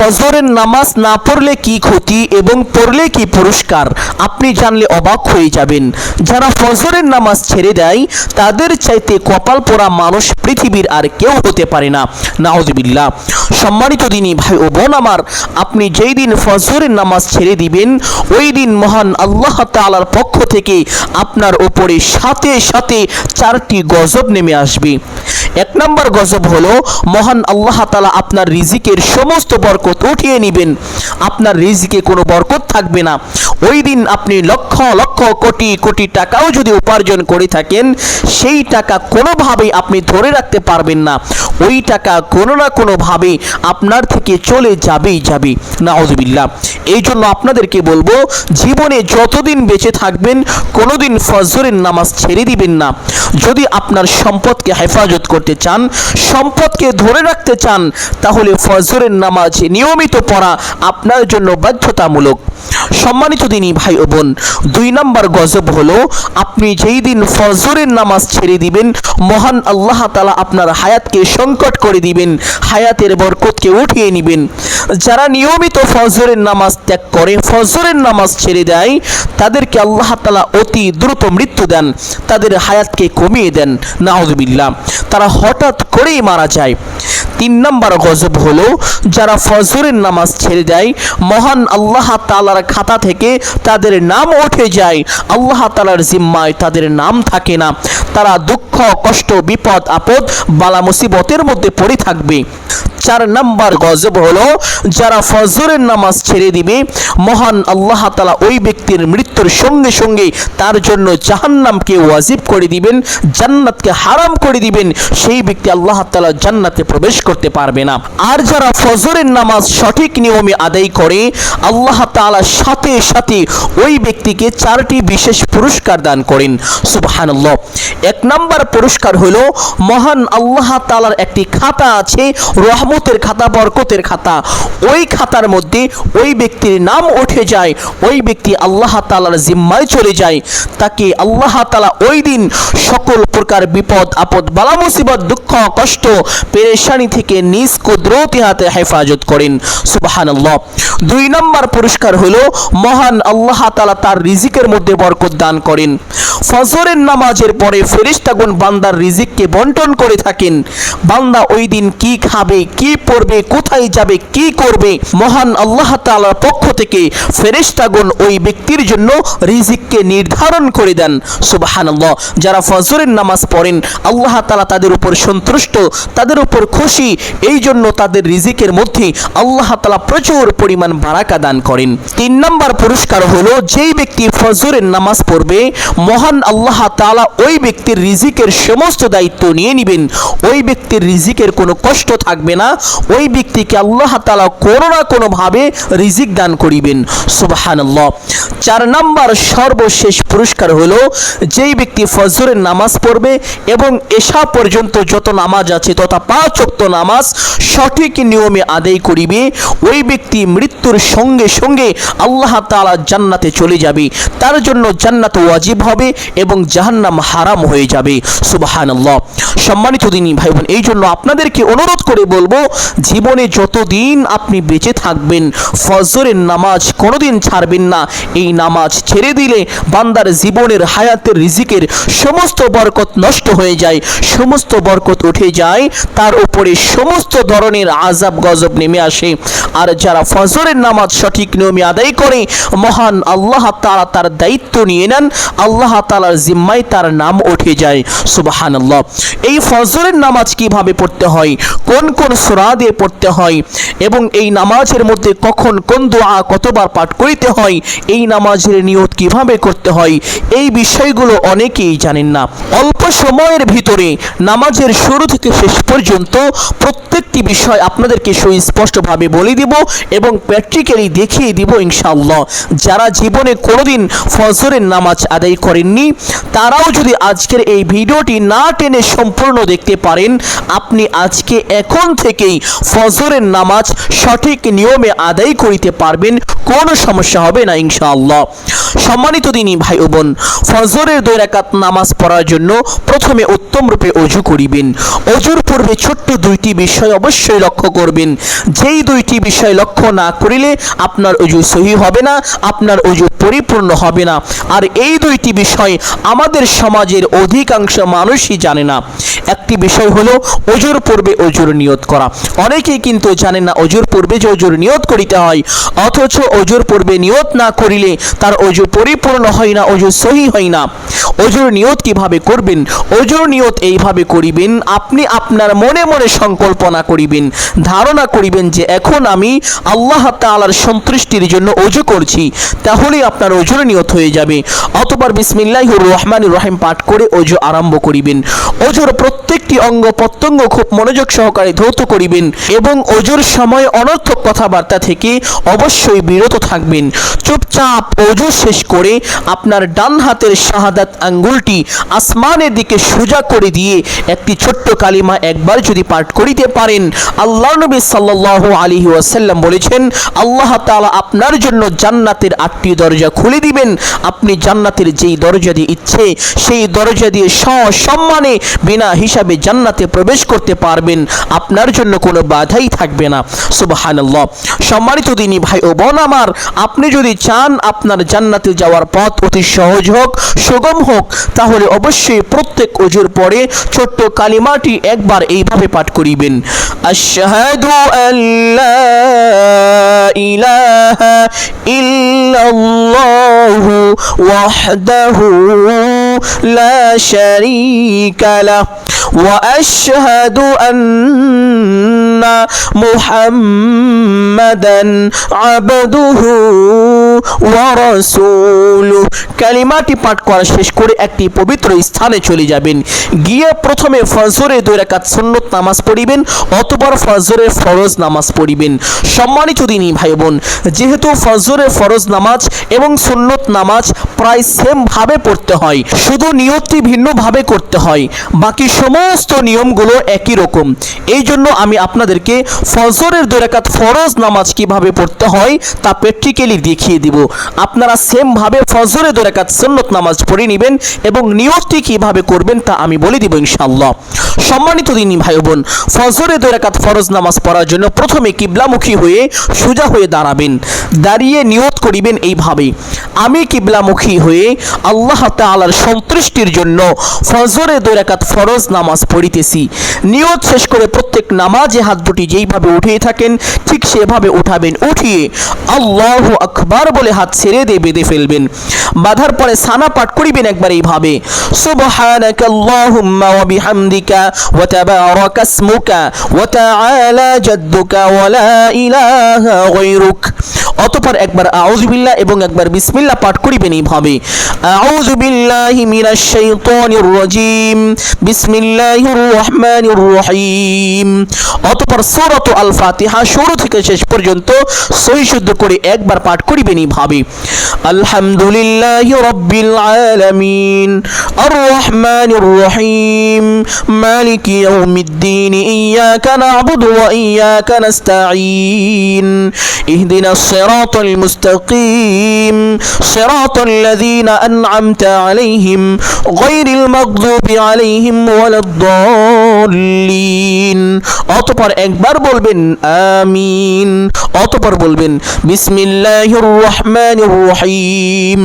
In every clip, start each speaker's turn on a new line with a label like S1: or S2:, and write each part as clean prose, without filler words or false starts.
S1: ফজরের নামাজ না পড়লে কি ক্ষতি এবং পড়লে কি পুরস্কার আপনি জানলে অবাক হয়ে যাবেন। যারা ফজরের নামাজ ছেড়ে দেয় তাদের চাইতে কপাল পোড়া মানুষ পৃথিবীর আর কেউ হতে পারে না। নাউজুবিল্লাহ। সম্মানিত দিনী ভাই ও বোন আমার, আপনি যেই দিন ফজরের নামাজ ছেড়ে দিবেন ওই দিন মহান আল্লাহ তাআলার পক্ষ থেকে আপনার উপরে সাথে সাথে 4টি গজব নেমে আসবে। এক নম্বর গজব হলো মহান আল্লাহ তাআলা আপনার রিজিকের সমস্ত বরকত উঠিয়ে নেবেন। আপনার রিজিকে কোনো বরকত থাকবে না। ওই দিন আপনি লক্ষ লক্ষ কোটি কোটি টাকাও যদি উপার্জন করে থাকেন, সেই টাকা কোনোভাবেই আপনি ধরে রাখতে পারবেন না। ওই টাকা কোনো না কোনোভাবে আপনার থেকে চলে যাবেই যাবে। নাউজুবিল্লাহ। এই জন্য আপনাদেরকে বলবো, জীবনে যতদিন বেঁচে থাকবেন কোনোদিন ফজরের নামাজ ছেড়ে দিবেন না। যদি আপনার সম্পদকে হেফাজত করতে চান, সম্পদকে ধরে রাখতে চান, তাহলে ফজরের নামাজ নিয়মিত পড়া আপনার জন্য বাধ্যতামূলক। সম্মানিত দিনী ভাই ও বোন, 2 নম্বর গজব হলো আপনি যেই দিন ফজরের নামাজ ছেড়ে দিবেন মহান আল্লাহ তাআলা আপনার হায়াতকে সংকট করে দিবেন, হায়াতের বরকতকে উঠিয়ে নেবেন। যারা নিয়মিত ফজরের নামাজ ত্যাগ করে, ফজরের নামাজ ছেড়ে দেয়, তাদেরকে আল্লাহ তাআলা অতি দ্রুত মৃত্যু দেন, তাদের হায়াতকে কমিয়ে দেন। নাউজুবিল্লাহ। তারা হঠাৎ করেই মারা যায়। 3 নম্বর গজব হলো যারা ফজরের নামাজ ছেড়ে দেয় মহান আল্লাহ তাআলার খাতা থেকে তাদের নাম উঠে যায়, আল্লাহ তাআলার জিম্মায় তাদের নাম থাকে না। তারা দুঃখ কষ্ট বিপদ আপদ বালা মুসিবতের মধ্যে পড়ে থাকবে। 4 নম্বর গজব হলো যারা ফজরের নামাজ ছেড়ে দিবে মহান আল্লাহ তাআলা ওই ব্যক্তির মৃত্যুর সঙ্গে সঙ্গে তার জন্য জাহান্নামকে ওয়াজিব করে দিবেন, জান্নাতকে হারাম করে দিবেন। সেই ব্যক্তি আল্লাহ তাআলা জান্নাতে প্রবেশ করতে পারবে না। আর যারা ফজরের নামাজ সঠিক নিয়মে আদায় করে, আল্লাহ তাআলা সাথে সাথে ওই ব্যক্তিকে 4টি বিশেষ পুরস্কার দান করেন। সুবহানাল্লাহ। 1 নম্বর পুরস্কার হলো মহান আল্লাহ তাআলার একটি খাতা আছে, রহমতের খাতা, বরকতের খাতা। ওই খাতার মধ্যে ওই ব্যক্তির নাম উঠে যায়, ওই ব্যক্তি আল্লাহ তাআলার জিম্মায় চলে যায়। তাকে আল্লাহ তাআলা ওই দিন সকল প্রকার বিপদ আপদ বালা মুসিবত দুঃখ কষ্ট পেরেশানি থেকে নিজ কুদরতি হাতে হেফাজত করেন। সুবহানাল্লাহ। 2 নম্বর পুরস্কার হলো মহান আল্লাহ তাআলা তার রিজিকের মধ্যে বরকত দান করেন। ফজরের নামাজের পরে ফেরেশতাগণ বান্দার রিজিককে বন্টন করে থাকেন। বান্দা ওই দিন কি খাবে, কি পড়বে, কোথায় যাবে, কি করবে, মহান আল্লাহ তাআলার পক্ষ থেকে ফেরেশতাগণ ওই ব্যক্তির জন্য রিজিককে নির্ধারণ করে দেন। সুবহানাল্লাহ। যারা ফজরের নামাজ পড়েন আল্লাহ তাআলা তাদের উপর সন্তুষ্ট, তাদের উপর খুশি, এই জন্য তাদের রিজিকের মধ্যে আল্লাহ তাআলা প্রচুর পরিমাণ বারাকা দান করেন। 3 নম্বর পুরস্কার হলো যেই ব্যক্তি ফজরের নামাজ পড়বে মহান আল্লাহ তাআলা ওই ব্যক্তির রিজিকের সমস্ত দায়িত্ব নিয়ে নেবেন। ওই ব্যক্তির রিজিকের কোনো কষ্ট থাকবে না, ওই ব্যক্তিকে আল্লাহ তাআলা কোনো না কোনোভাবে রিজিক দান করিবেন। সুবহানাল্লাহ। 4 নম্বর সর্বশেষ পুরস্কার হলো যেই ব্যক্তি ফজরের নামাজ পড়বে এবং এশা পর্যন্ত যত নামাজ আছে তথা 5 ওয়াক্ত নামাজ সঠিক নিয়মে আদায় করিবে, ওই ব্যক্তি মৃত্যুর সঙ্গে সঙ্গে আল্লাহ তাআলা জান্নাতে চলে যাবে, তার জন্য জান্নাত ওয়াজিব হবে এবং জাহান্নাম হারাম হয়ে যাবে। সুবহানাল্লাহ। সম্মানিত দিনী ভাই বোন, এই জন্য আপনাদেরকে অনুরোধ করে বলবো, জীবনে যতদিন আপনি বেঁচে থাকবেন ফজরের নামাজ কোনোদিন ছাড়বেন না। এই নামাজ ছেড়ে দিলে বান্দার জীবনের হায়াতের রিজিকের সমস্ত বরকত নষ্ট হয়ে যায়, সমস্ত বরকত উঠে যায়, তার উপরে সমস্ত ধরনের আযাব গজব নেমে আসে। আর যারা ফজরের নামাজ সঠিক নিয়মে আদায় করে মহান আল্লাহ তাআলা তার দায়িত্ব নিয়ে নেন, আল্লাহ তাআলার জিম্মায় তার নাম উঠে যায়। সুবহানাল্লাহ। এই ফজরের নামাজ কিভাবে পড়তে হয়, কোন কোন সূরা দিয়ে পড়তে হয় এবং এই নামাজের মধ্যে কখন কোন দোয়া কতবার পাঠ করিতে হয়, এই নামাজের নিয়ত কিভাবে করতে হয়, এই বিষয়গুলো অনেকেই জানেন না। অল্প সময়ের ভিতরে নামাজের শুরু থেকে শেষ পর্যন্ত প্রত্যেকটি বিষয় আপনাদেরকে সুস্পষ্টভাবে বলে দিব এবং প্র্যাকটিক্যালি দেখিয়ে দিব ইনশাআল্লাহ। যারা জীবনে কোনোদিন ফজরের নামাজ আদায় করেননি তারাও যদি আজকের এই ভিডিওটি না টেনে সম্পূর্ণ দেখতে পারেন, আপনি আজকে এখন থেকেই ফজরের নামাজ সঠিক নিয়মে আদায় করিতে পারবেন, কোনো সমস্যা হবে না ইনশাআল্লাহ। সম্মানিত দিনী ভাই ও বোন, ফজরের 2 রাকাত নামাজ পড়ার জন্য প্রথমে উত্তম রূপে ওযু করিবেন। ওযুর পূর্বে ছোট্ট 2টি বিষয় অবশ্যই লক্ষ্য করবেন। যেই 2টি বিষয় লক্ষ্য না করিলে আপনার ওযু সহি হবে না, আপনার ওযু পরিপূর্ণ হবে না। আর এই 2টি বিষয় আমাদের সমাজের অধিকাংশ মানুষই জানে না। একটি বিষয় হলো ওযুর পূর্বে ওযুর নিয়ত করা। অনেকেই কিন্তু জানে না ওযুর পূর্বে যে ওযুর নিয়ত করিতে হয়, অথচ ওযুর পূর্বে নিয়ত না করিলে তার ওযু পরিপূর্ণ হয় না, ওযু সহি হয় না। ওযুর নিয়ত কিভাবে করবেন? ওযুর নিয়ত এইভাবে করিবেন, আপনি আপনার মনে মনে সংকল্পনা করিবেন, ধারণা করিবেন যে এখন আমি আল্লাহ তাআলার সন্তুষ্টির জন্য ওযু করছি, তাহলেই আপনার ওযুর নিয়ত হয়ে যাবে। অতঃপর বিসমিল্লাহির রহমানির রহিম পাঠ করে ওযু আরম্ভ করিবেন। ওযুর প্রত্যেকটি অঙ্গ প্রত্যঙ্গ খুব মনোযোগ সহকারে ধৌত করিবেন এবং ওযুর সময় অনর্থক কথাবার্তা থেকে অবশ্যই বিরত থাকবেন। চুপচাপ ওযু শেষ করে আপনার ডান হাতের শাহাদাত আঙ্গুলটি আসমানের দিকে সোজা করে দিয়ে একটি ছোট্ট কালিমা একবার যদি পাঠ করিতে পারেন, আল্লাহর নবী সাল্লাল্লাহু আলাইহি ওয়াসাল্লাম বলেছেন আল্লাহ তাআলা আপনার জন্য জান্নাতের 8টি দরজা খুলে দিবেন। আপনি জান্নাতের যেই দরজা দিয়ে ইচ্ছে সেই দরজা দিয়ে সসম্মানে বিনা হিসাবে জান্নাতে প্রবেশ করতে পারবেন, আপনার জন্য কোনো বাধাই থাকবে না। সুবহানাল্লাহ। সম্মানিত দিনী ভাই ও বোন আমার, আপনি যদি চান আপনার জান্নাতে যাওয়ার পথ অতি সহজ হোক, সুগম হোক, তাহলে অবশ্যই প্রত্যেক ওযুর পরে ছোট্ট কালিমাটি একবার এইভাবে পাঠ করিবেন। আশহাদু আল্লা ইলাহা ইল্লাল্লাহু ওয়াহদাহু লা শারীকা লাহ ওয়া আশহাদু আন্না মুহাম্মাদান আবদুহু ওয়া রাসূলুহু। কালিমাটি পাঠ করা শেষ করে একটি পবিত্র স্থানে চলে যাবেন। গিয়ে প্রথমে ফজরের 2 রাকাত সুন্নত নামাজ পড়িবেন, অতঃপর ফজরের ফরজ নামাজ পড়িবেন। সম্মানিত দিনী ভাই বোন, যেহেতু ফজরের ফরজ নামাজ এবং সুন্নত নামাজ প্রায় সেম ভাবে পড়তে হয়, শুধু নিয়তটি ভিন্নভাবে করতে হয়, বাকি সমস্ত নিয়মগুলো একই রকম। এই জন্য আমি আপনাদেরকে ফজরের 2 রাকাত ফরজ নামাজ কিভাবে পড়তে হয় তা প্র্যাকটিক্যালি দেখিয়ে দিব। আপনারা সেম ভাবে ফজরের 2 রাকাত সুন্নত নামাজ পড়ে নেবেন এবং নিয়তটি কিভাবে করবেন তা আমি বলে দিব ইনশাআল্লাহ। সম্মানিত দিনী ভাই বোন, ফজরের 2 রাকাত ফরজ নামাজ পড়ার জন্য প্রথমে কিবলামুখী হয়ে সোজা হয়ে দাঁড়াবেন। দাঁড়িয়ে নিয়ত করিবেন এইভাবে, আমি কিবলামুখী হয়ে আল্লাহ তাআলার সন্তুষ্টির জন্য ফজরের 2 রাকাত ফরজ নামাজ পড়িতেছি। নিয়ত শেষ করে প্রত্যেক নামাজে হাত দুটি যেইভাবে উঠিয়ে থাকেন ঠিক সেভাবে উঠাবেন। উঠিয়ে আল্লাহু আকবার বলে হাত ছেড়ে দিয়ে বেঁধে ফেলবেন। বাঁধার পরে সানা পাঠ করিবেন একবার এইভাবে, সুবহানাকাল্লাহুম্মা ওয়া বিহামদিকা ওয়া তাবারাকা ইসমুকা ওয়া তাআলা জাদ্দুকা ওয়া লা ইলাহা গায়রুক। অতঃপর একবার আউযু বিল্লাহ এবং একবার বিসমিল্লাহ পাঠ করিবেন এইভাবে, আউযু বিল্লাহি মিনাশ শাইতানির রাজীম, বিসমিল্লাহির রহমানির রহিম। অতঃপর সূরাত আল ফাতিহা শুরু থেকে শেষ পর্যন্ত সহি শুদ্ধ করে একবার পাঠ করিবেন এইভাবে, আলহামদুলিল্লাহি রাব্বিল আলামিন আর রহমানির রহিম মালিকি ইয়াউমিদ্দিন ইয়াকা না'বুদু ওয়া ইয়াকা নাস্তাঈন ইহদিনাস সিরাতাল মুস্তাকিম সিরাতাল লাযীনা আন'আমতা আলাইহিম গায়রিল মাগদুবি আলাইহিম ওয়ালাদ-দাল্লিন। অতঃপর একবার বলবেন আমিন। অতঃপর বলবেন বিসমিল্লাহির রহমানির রহিম।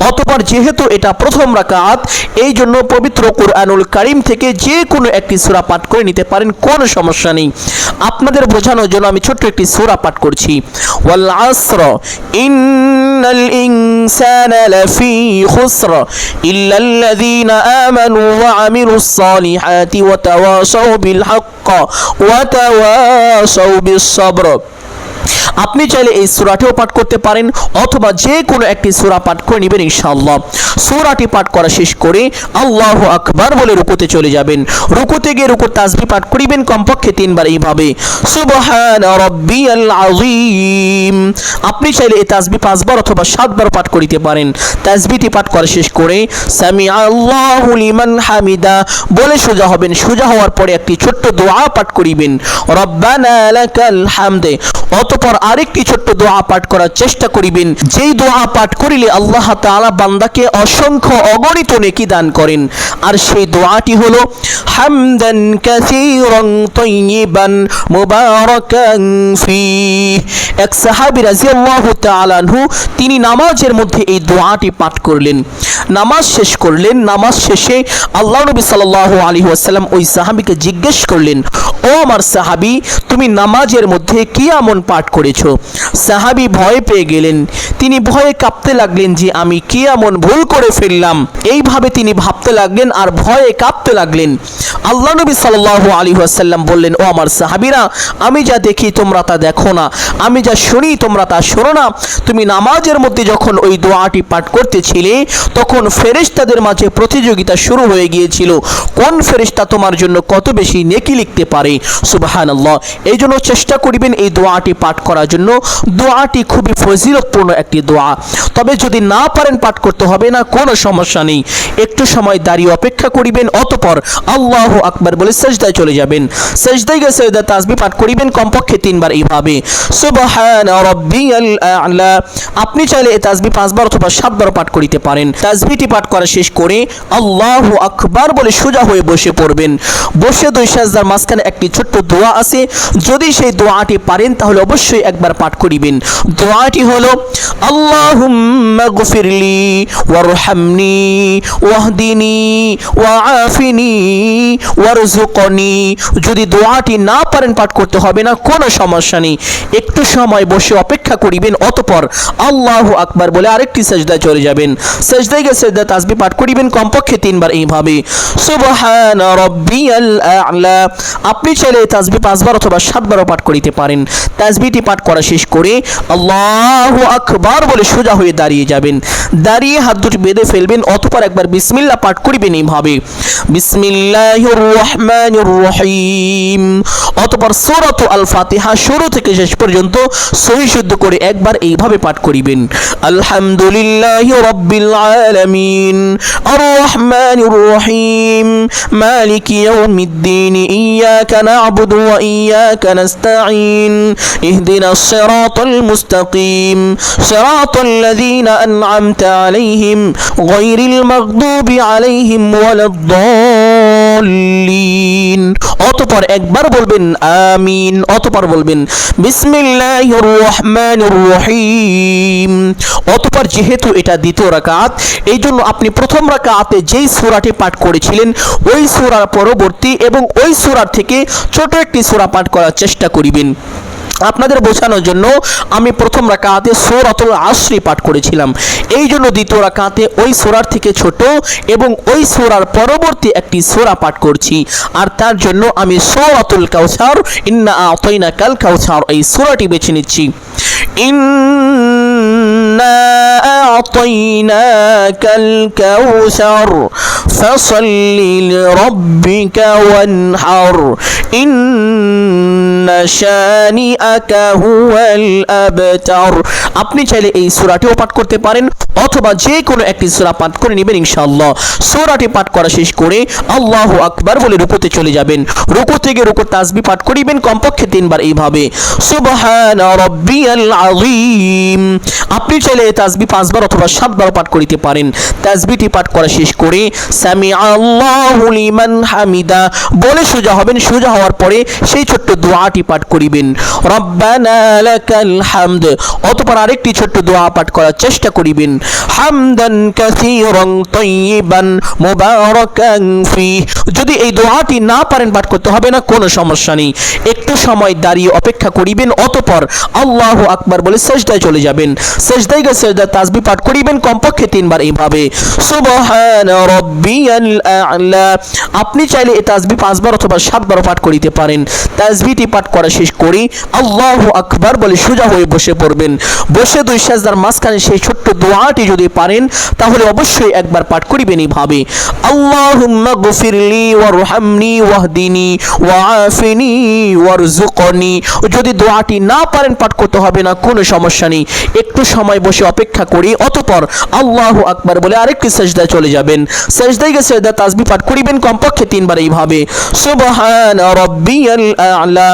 S1: অতঃপর যেহেতু এটা প্রথম রাকাত, এই জন্য পবিত্র কুরআনুল কারীম থেকে যে কোনো একটি সূরা পাঠ করে নিতে পারেন, কোনো সমস্যা নেই। আপনাদের বোঝানোর জন্য আমি ছোট্ট একটি সূরা পাঠ করছি, ওয়াল আসর ইন্নাল ইনসানা লাফি খুসর ইল্লাল্লাযীনা আমানু ওয়া আমিলুস সালিহাতি ওয়া তাওয়াসাউ বিল হক্ক ওয়া তাওয়াসাউ বিস সাবর। আপনি চাইলে এই সূরাটিও পাঠ করতে পারেন অথবা যে কোনো একটি সূরা পাঠ করে নেবেন ইনশাআল্লাহ। সূরাটি পাঠ করা শেষ করে আল্লাহু আকবার বলে রুকুতে চলে যাবেন। রুকুতে গিয়ে রুকুর তাসবিহ পাঠ করিবেন কমপক্ষে 3 বার এইভাবে, সুবহানা রাব্বিয়াল আযীম। আপনি চাইলে এই তাসবিহ 5 বার অথবা 7 বার পাঠ করিতে পারেন। তাসবিহটি পাঠ করা শেষ করে সামিআ আল্লাহু লিমান হামিদা বলে সোজা হবেন। সোজা হওয়ার পরে একটি ছোট্ট দোয়া পাঠ করিবেন, রব্বানা লাকাল হামদ। অতঃপর আরেকটি ছোট্ট দোয়া পাঠ করার চেষ্টা করিবেন, যেই দোয়া পাঠ করিলে আল্লাহ তাআলা বান্দাকে অসংখ্য অগণিত নেকি দান করেন। আর সেই দোয়াটি হলো হামদান কাসীরান তাইয়িবান মুবারাকান ফীহ। এক সাহাবী রাদিয়াল্লাহু তাআলা আনহু তিনি নামাজের মধ্যে এই দোয়াটি পাঠ করলেন, নামাজ শেষ করলেন। নামাজ শেষে আল্লাহ নবী সাল্লাল্লাহু আলাইহি ওয়াসাল্লাম ওই সাহাবীকে জিজ্ঞেস করলেন, ও আমার সাহাবী, তুমি নামাজের মধ্যে কি এমন পাঠ করেছো? সাহাবী ভয় পেয়ে গেলেন, তিনি ভয়ে কাঁপতে লাগলেন যে আমি কি এমন ভুল করে ফেললাম। এইভাবে তিনি ভাবতে লাগলেন আর ভয়ে কাঁপতে লাগলেন। আল্লাহ নবী সাল্লাল্লাহু আলাইহি ওয়াসাল্লাম বললেন, ও আমার সাহাবীরা, আমি যা দেখি তোমরা তা দেখো না, আমি যা শুনি তোমরা তা শোনো না। তুমি নামাজের মধ্যে যখন ওই দোয়াটি পাঠ করতেছিলে তখন ফেরেশতাদের মাঝে প্রতিযোগিতা শুরু হয়ে গিয়েছিল, কোন ফেরেশতা তোমার জন্য কত বেশি নেকি লিখতে পারে। সুবহানাল্লাহ। এই জন্য চেষ্টা করিবেন এই দোয়াটি পাঠ করার জন্য। দোয়াটি খুবই ফজিলতপূর্ণ একটি দোয়া। তবে যদি না পারেন পাঠ করতে হবে না, কোনো সমস্যা নেই। একটু সময় দাঁড়িয়ে অপেক্ষা করিবেন, অতঃপর আল্লাহু আকবার বলে সিজদায় চলে যাবেন। সিজদায় গিয়ে সিজদা তাসবিহ পাঠ করিবেন কমপক্ষে 3 বার এইভাবে, সুবহানা রাব্বিয়াল আ'লা। আপনি চাইলে এই তাসবিহ 5 বার অথবা 7 বার পাঠ করিতে পারেন। তাসবিহটি পাঠ করা শেষ করে আল্লাহু আকবার বলে সোজা হয়ে বসে পড়বেন। বসে 2 সাজদার মাঝখানে একটি ছোট্ট দোয়া আছে, যদি সেই দোয়াটি পারেন তাহলে অবশ্যই একবার পাঠ করিবেন। দোয়াটি হলো আল্লাহুম্মা গফিরলি ওয়ারহামনি ওয়াহদিনি ওয়াআফিনি ওয়ারযুকনি। যদি দোয়াটি না পারেন পাঠ করতে হবে না, কোনো সমস্যা নেই। একটু সময় বসে অপেক্ষা করিবেন, অতঃপর আল্লাহু আকবার বলে আরেকটি সিজদায় চলে যাবেন। সিজদায় গিয়ে সিজদা তাসবিহ পাঠ করিবেন কমপক্ষে 3 বার এইভাবে, সুবহানা রাব্বিয়াল আ'লা। আপনি চাইলে তাসবিহ 5 বার অথবা 7 বারও পাঠ করিতে পারেন। তাসবিহটি পাঠ করা শেষ করে আল্লাহু আকবার বলে সোজা হয়ে দাঁড়িয়ে যাবেন। দাঁড়িয়ে হাত দুটি বেঁধে ফেলবেন, অতঃপর একবার বিসমিল্লাহ পাঠ করিবেন এইভাবে, বিসমিল্লাহির রহমানির রহিম। অতঃপর সূরাতুল আল ফাতিহা শুরু থেকে শেষ পর্যন্ত সহি শুদ্ধ করে একবার এইভাবে পাঠ করিবেন, আলহামদুলিল্লাহি রাব্বিল আলামিন আর রহমানির রহিম মালিকি ইয়াউমিদ্দিন ইয়াকা না'বুদু ওয়া ইয়াকা নাস্তাঈন ইহদিনাস সিরাতাল মুস্তাকিম সিরাতাল লাযীনা আন'আমতা আলাইহিম গায়রিল মাগদুবি আলাইহিম ওয়ালাদ-দাল্লিন। অতঃপর একবার বলবেন আমিন, অতঃপর বলবেন বিসমিল্লাহির রহমানির রহিম। অতঃপর যেহেতু এটা দ্বিতীয় রাকাত, এই জন্য আপনি প্রথম রাকাতে যেই সূরাটি পাঠ করেছিলেন ওই সূরার পরবর্তী এবং ওই সূরার থেকে ছোট একটি সূরা পাঠ করার চেষ্টা করিবেন। আপনাদের বোঝানোর জন্য আমি প্রথম রাকাতে সূরাতুল আসর পাঠ করেছিলাম, এই জন্য দ্বিতীয় রাকাতে ওই সূরার থেকে ছোট এবং ওই সূরার পরবর্তী একটি সূরা পাঠ করছি। আর তার জন্য আমি সূরাতুল কাউসার, ইন্না আ'তাইনাকাল কাউসার, এই সূরাটি বেছে নিচ্ছি। ইন্না আ'তাইনাকাল কাউসার ফাসাল্লি লিরাব্বিকা ওয়ানহার ইন্না শানিআকা হুয়াল আবতার। আপনি চাইলে এই সূরাটিও পাঠ করতে পারেন অথবা যে কোনো একটি সূরা পাঠ করে নেবেন ইনশাআল্লাহ। সূরাটি পাঠ করা শেষ করে আল্লাহু আকবার বলে রুকুতে চলে যাবেন। রুকু থেকে রুকুর তাসবিহ পাঠ করিবেন কমপক্ষে 3 বার এইভাবে, সুবহানা রাব্বিয়াল আযীম। আপনি চাইলে এই তাসবিহ 5 বার অথবা 7 বার পাঠ করিতে পারেন। তাসবিহটি পাঠ করা শেষ করে সামিআ আল্লাহু লিমান হামিদা বলে সোজা হবেন। সোজা হওয়ার পরে সেই ছোট্ট দোয়াটি পাঠ করিবেন, রব্বানা লাকাল হামদ। অতঃপর আরেকটি ছোট্ট দোয়া পাঠ করার চেষ্টা করিবেন, হামদান কাসীরান তাইয়িবান মুবারাকান ফীহ। যদি এই দোয়াটি না পারেন পাঠ করতে হবে না, কোনো সমস্যা নেই। একটু সময় দাঁড়িয়ে অপেক্ষা করিবেন, অতঃপর আল্লাহু আকবার বলে সিজদায় চলে যাবেন। সিজদায় গিয়ে সিজদা তাসবিহ পাঠ করিবেন কমপক্ষে 3 বার এইভাবে, সুবহানা রাব্বি রাব্বিয়াল আ'লা। আপনি চাইলে এই তাসবিহ 5 বার অথবা 7 বার পাঠ করিতে পারেন। তাসবিহটি পাঠ করা শেষ করে আল্লাহু আকবার বলে সোজা হয়ে বসে পড়বেন। বসে দুই সাজদার মাঝখানে সেই ছোট্ট দোয়াটি যদি পারেন তাহলে অবশ্যই একবার পাঠ করিবেন এইভাবে, আল্লাহুম্মা গফিরলি ওয়ারহামনি ওয়াহদিনি ওয়াআফিনি ওয়ারযুকনি। যদি দোয়াটি না পারেন পাঠ করতে হবে না, কোনো সমস্যা নেই। একটু সময় বসে অপেক্ষা করি, অতঃপর আল্লাহু আকবার বলে আরেকটি সেজদায় চলে যাবেন। সেজদায় গিয়ে সেজদা তাসবিহ পাঠ করিবেন কমপক্ষে 3 বার এইভাবে, সুবহানা রাব্বিয়াল আ'লা।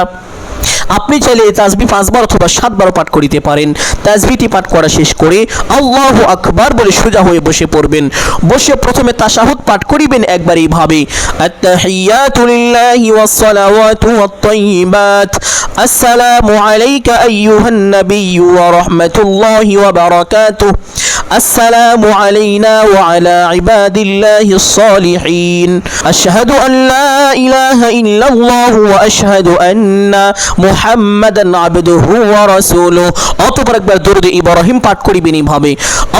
S1: আপনি চাইলে এই তাসবিহ 5 বার অথবা 7 বার পাঠ করিতে পারেন। তাসবিহটি পাঠ করা শেষ করে আল্লাহু আকবার বলে সোজা হয়ে বসে পড়বেন। বসে প্রথমে তাশাহুদ পাঠ করিবেন একবার এইভাবে, আত-তাহিয়াতু লিল্লাহি ওয়াস-সালাওয়াতু ওয়াত-তাইয়্যিবাত, আসসালামু আলাইকা আইয়ুহান নাবিয়্যু ওয়া রাহমাতুল্লাহি ওয়া বারাকাতুহু, আসসালামু আলাইনা ওয়া আলা ইবাদিল্লাহিস সালিহিন, আশহাদু আন লা ইলাহা ইল্লাল্লাহু ওয়া আশহাদু আন্না মুহাম্মাদান আবদুহু ওয়া রাসূলুহু। অতঃপর একবার দরুদ ইব্রাহিম পাঠ করিবেন এইভাবে,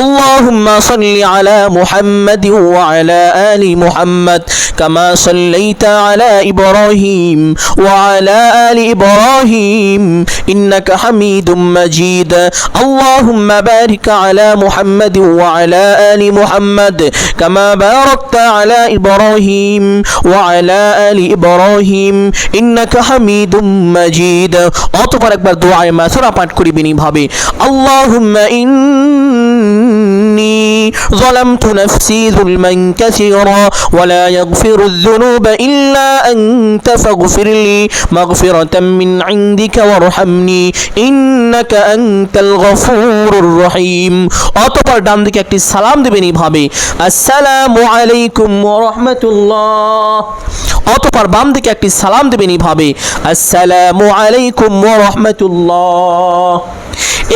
S1: আল্লাহুম্মা সাল্লি আলা মুহাম্মাদিন ওয়া আলা আলি মুহাম্মাদ কামা সাল্লাইতা আলা ইব্রাহিম ওয়া আলা আলি ইব্রাহিম ইন্নাকা হামিদুম মাজিদ, আল্লাহুম্মা বারিক আলা মুহাম্মাদ ওয়া আলা আলি মুহাম্মাদ কামা বারাকতা আলা ইব্রাহিম ওয়া আলা আলি ইব্রাহিম ইন্নাকা হামিদুম মাজিদ। অতঃপর একবার দোয়ায়ে মাসুরা পাঠ করিবেন এইভাবে, আল্লাহুম্মা ইন্নী যালামতু নাফসি যুলমান কাসীরা ওয়া লা ইয়াগফিরুয যুনুবা ইল্লা আনতা ফাগফিরলি মাগফিরাতাম মিন ইনদিকা ওয়ারহামনি ইন্নাকা আনতাল গফুরুর রহিম। অতঃপর ডান দিকে একটি সালাম দিবেন এইভাবে, আসসালামু আলাইকুম ওয়া রাহমাতুল্লাহ। অতঃপর বাম দিকে একটি সালাম দিবেন এইভাবে, আসসালামু আলাইকুম ওয়া রাহমাতুল্লাহ।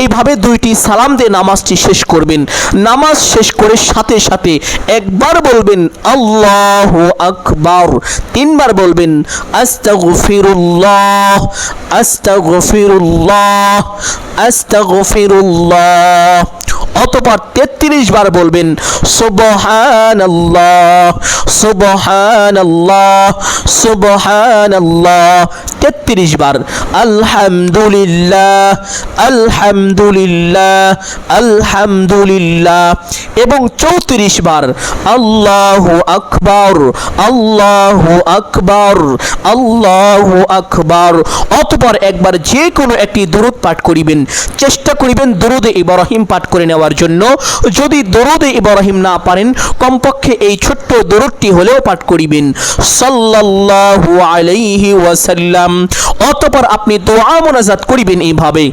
S1: এইভাবে দুইটি সালাম দিয়ে নামাজটি শেষ করবেন। নামাজ শেষ করে সাথে সাথে একবার বলবেন আল্লাহু আকবার, 3 বার বলবেন আস্তাগফিরুল্লাহ আস্তাগফিরুল্লাহ আস্তাগফিরুল্লাহ। অতঃপর 33 বার বলবেন সুবহানাল্লাহ সুবহানাল্লাহ সুবহানাল্লাহ, 33 বার আলহামদুলিল্লাহ আলহামদুলিল্লাহ আলহামদুলিল্লাহ এবং 34 বার আল্লাহু আকবার আল্লাহু আকবার আল্লাহু আকবার। অতঃপর একবার যে কোনো একটি দরুদ পাঠ করিবেন, চেষ্টা করিবেন দরুদে ইব্রাহিম পাঠ করে নেওয়ার জন্য। যদি দরুদে ইব্রাহিম না পারেন কমপক্ষে এই ছোট্ট দরুদটি হলেও পাঠ করিবেন, সাল্লাল্লাহু আলাইহি ওয়াসাল্লাম। অতঃপর আপনি দোয়া মোনাজাত করিবেন এইভাবে,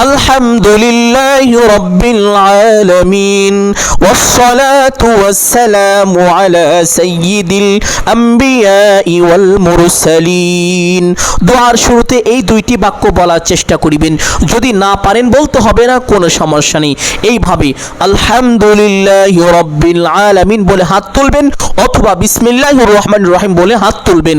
S1: আলহামদুলিল্লাহি রাব্বিল আলামিন ওয়াসসালাতু ওয়াসসালামু আলা সাইয়্যিদিল আমবিয়াই ওয়াল মুরসালিন। দোয়ার শুরুতে এই দুইটি বাক্য বলার চেষ্টা করিবেন, যদি না পারেন বলতে হবে না, কোনো সমস্যা নেই। এইভাবে আলহামদুলিল্লাহি রাব্বিল আলামিন বলে হাত তুলবেন অথবা বিসমিল্লাহির রহমানির রহিম বলে হাত তুলবেন।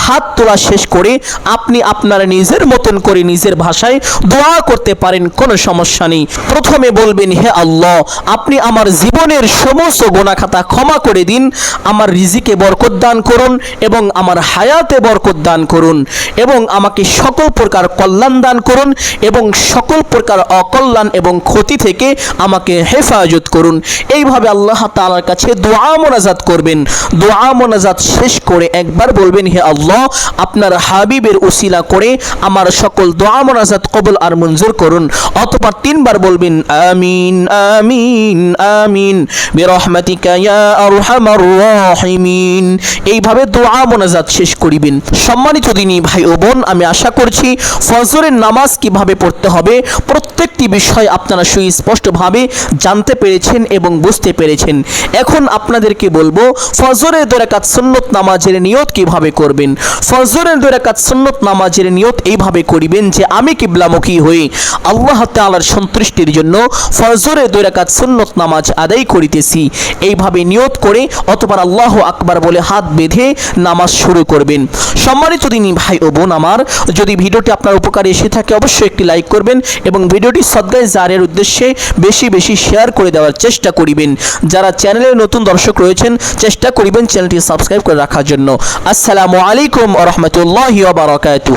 S1: হাত তোলা শেষ করে আপনি আপনার নিজের মতন করে নিজের ভাষায় দোয়া করতে পারেন, কোনো সমস্যা নেই। প্রথমে বলবেন, হে আল্লাহ, আপনি আমার জীবনের সমস্ত গুনাহ খাতা ক্ষমা করে দিন, আমার রিজিকে বরকত দান করুন এবং আমার হায়াতে বরকত দান করুন এবং আমাকে সকল প্রকার কল্যাণ দান করুন এবং সকল প্রকার অকল্যাণ এবং ক্ষতি থেকে আমাকে হেফাজত করুন। এইভাবে আল্লাহ তাআলার কাছে দোয়া মোনাজাত করবেন। দোয়া মোনাজাত শেষ করে একবার বলবেন, হে আল্লাহ, আপনার হাবিবের উসিলা করে আমার সকল দোয়া মোনাজাত কবুল আর মঞ্জুর করুন। অতঃপর 3 বার বলবেন আমিন আমিন আমিন বিরহমাতিকা ইয়া আরহামার রাহিমিন। এইভাবে দোয়া মোনাজাত শেষ করিবেন। সম্মানিত দিনী ভাই ও বোন, আমি আশা করছি ফজরের নামাজ কিভাবে পড়তে হবে প্রত্যেকটি বিষয় আপনারা সুস্পষ্টভাবে জানতে পেরেছেন এবং বুঝতে পেরেছেন। এখন আপনাদেরকে বলবো ফজরের 2 রাকাত সুন্নত নামাজের নিয়ত কিভাবে করবেন। ফজরের 2 রাকাত সুন্নত নামাজের নিয়ত এইভাবে করিবেন যে আমি কিবলামুখী হয়ে আল্লাহ তাআলার সন্তুষ্টির জন্য ফজরের 2 রাকাত সুন্নত নামাজ আদায় করিতেছি, এইভাবে নিয়ত করে অতঃপর আল্লাহু আকবার বলে হাত বেঁধে নামাজ শুরু করবেন। সম্মানিত দিনী ভাই ও বোন আমার, যদি ভিডিওটি আপনার উপকারে এসে থাকে অবশ্যই একটি লাইক করবেন এবং ভিডিওটি সদকায়ে জারিয়ার উদ্দেশ্যে বেশি বেশি শেয়ার করে দেওয়ার চেষ্টা করিবেন। যারা চ্যানেলের নতুন দর্শক রয়েছেন চেষ্টা করিবেন চ্যানেলটি সাবস্ক্রাইব করে রাখার জন্য। আসসালামু আলাইকুম ওয়া রাহমাতুল্লাহি ওয়া বারাকাতুহু।